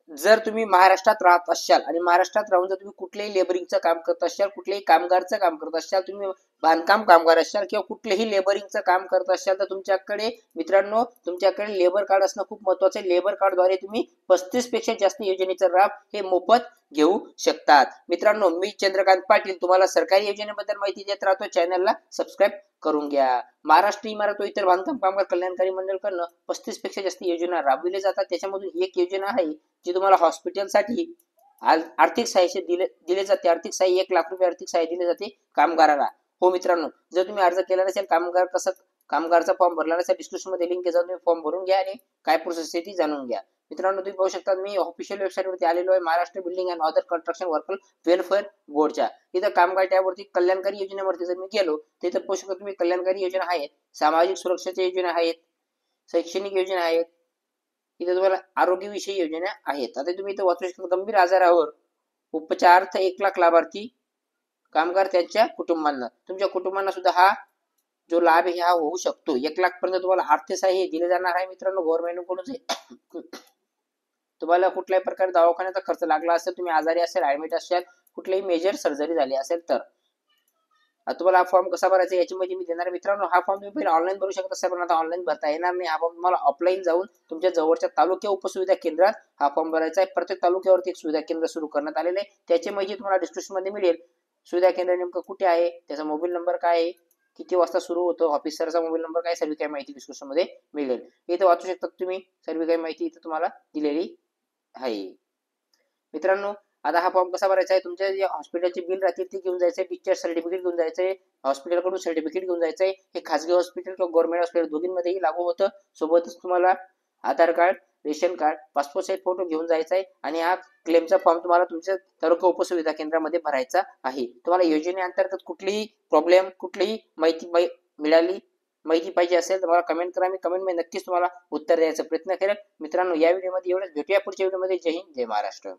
जर तुम्ही महाराष्ट्रात राहत असाल आणि महाराष्ट्रात राहून जर तुम्ही कुठल्याही लेबरिंगचं काम करत असाल, कुठल्याही कामगारचं काम करत असाल, तुम्ही बांधकाम कामगार असाल किंवा कुठलेही लेबरिंगचं काम करत असाल, तर तुमच्याकडे मित्रांनो तुमच्याकडे लेबर कार्ड असणं खूप महत्वाचं आहे. लेबर कार्डद्वारे तुम्ही 35 पेक्षा जास्त योजनेचा लाभ हे मोफत घेऊ शकतात. मित्रांनो, मी चंद्रकांत पाटील तुम्हाला सरकारी योजनेबद्दल माहिती देत राहतो. चॅनलला सबस्क्राईब करून घ्या. महाराष्ट्र इमारत व इतर बांधकाम कामगार कल्याणकारी मंडळकडनं 35 पेक्षा जास्त योजना राबविल्या जातात. त्याच्यामधून एक योजना आहे जी तुम्हाला हॉस्पिटलसाठी आर्थिक सहाय्य दिले जाते. आर्थिक सहाय्य 1,00,000 रुपये आर्थिक सहाय्य दिले जाते कामगाराला. हो मित्रांनो, जर तुम्ही अर्ज केला नसेल, कामगारचा फॉर्म भरला नसेल, डिस्क्रिप्शन मध्ये लिंक जाऊन तुम्ही फॉर्म भरून घ्या आणि काय प्रोसेस आहे ती जाणून घ्या. मित्रांनो, तुम्ही पाहू शकता मी ऑफिशियल वेबसाईट वरती आलेलो आहे, Maharashtra building and other construction worker welfare बोर्डच्या. इथं कामगार टॅबवरती कल्याणकारी योजनेवरती जर मी गेलो तर इथं पाहू शकता तुम्ही कल्याणकारी योजना आहेत, सामाजिक सुरक्षेच्या योजना आहेत, शैक्षणिक योजना आहेत, इथे तुम्हाला आरोग्यविषयी योजना आहेत. आता तुम्ही इथं वाचू शकता गंभीर आजारावर उपचारार्थ 1,00,000 लाभार्थी कामगार त्यांच्या कुटुंबांना. तुमच्या कुटुंबांना सुद्धा हा जो लाभ आहे हा होऊ शकतो. 1,00,000 पर्यंत तुम्हाला आर्थिक सहाय्य दिले जाणार आहे मित्रांनो गव्हर्नमेंट कडून. तुम्हाला कुठल्याही प्रकारे दवाखान्याचा खर्च लागला असेल, तुम्ही आजारी असेल, ऍडमिट असाल, कुठलीही मेजर सर्जरी झाली असेल तर. आता तुम्हाला हा फॉर्म कसा भरायचा याची माहिती मी देणार मित्रांनो. हा फॉर्म तुम्ही पहिले ऑनलाईन भरू शकता असाल, पण आता ऑनलाईन भरता येणार नाही. हा फॉर्म तुम्हाला ऑफलाईन जाऊन तुमच्या जवळच्या तालुक्या उपसुविधा केंद्रात हा फॉर्म भरायचा आहे. प्रत्येक तालुक्यावरती एक सुविधा केंद्र सुरू करण्यात आलेले आहे. त्याची माहिती तुम्हाला डिस्क्रिप्शन मध्ये मिळेल. सुविधा केंद्र नेमकं कुठे आहे, त्याचा मोबाईल नंबर काय आहे, किती वाजता सुरू होतो, ऑफिसरचा मोबाईल नंबर काय, सर्व काही माहिती डिस्क्रिप्शन मध्ये मिळेल. इथे वाचू शकता तुम्ही, सर्व काही माहिती इथे तुम्हाला दिलेली आहे. मित्रांनो, आता हा फॉर्म कसा भरायचा आहे, तुमच्या जे हॉस्पिटलचे बिल राहतील ते घेऊन जायचं, डिस्चार्ज सर्टिफिकेट घेऊन जायचंय, हॉस्पिटलकडून सर्टिफिकेट घेऊन जायचंय. हे खासगी हॉस्पिटल किंवा गव्हर्नमेंट हॉस्पिटल दोघींमध्येही लागू होतं. सोबतच तुम्हाला Aadhaar card, ration card, passport size photo घेऊन जायचा आहे आणि हा क्लेमचा फॉर्म तुम्हाला तुमच्या तालुका उपसुविधा केंद्रामध्ये भरायचा आहे. तुम्हाला योजनेअंतर्गत कुठलीही प्रॉब्लेम, कुठलीही माहिती माहिती पाहिजे असेल तर मला कमेंट करा. मी कमेंट मध्ये नक्कीच तुम्हाला उत्तर द्यायचा प्रयत्न करेल. मित्रांनो, या व्हिडिओमध्ये एवढंच. भेटूया पुढच्या व्हिडिओमध्ये. जय हिंद, जय महाराष्ट्र.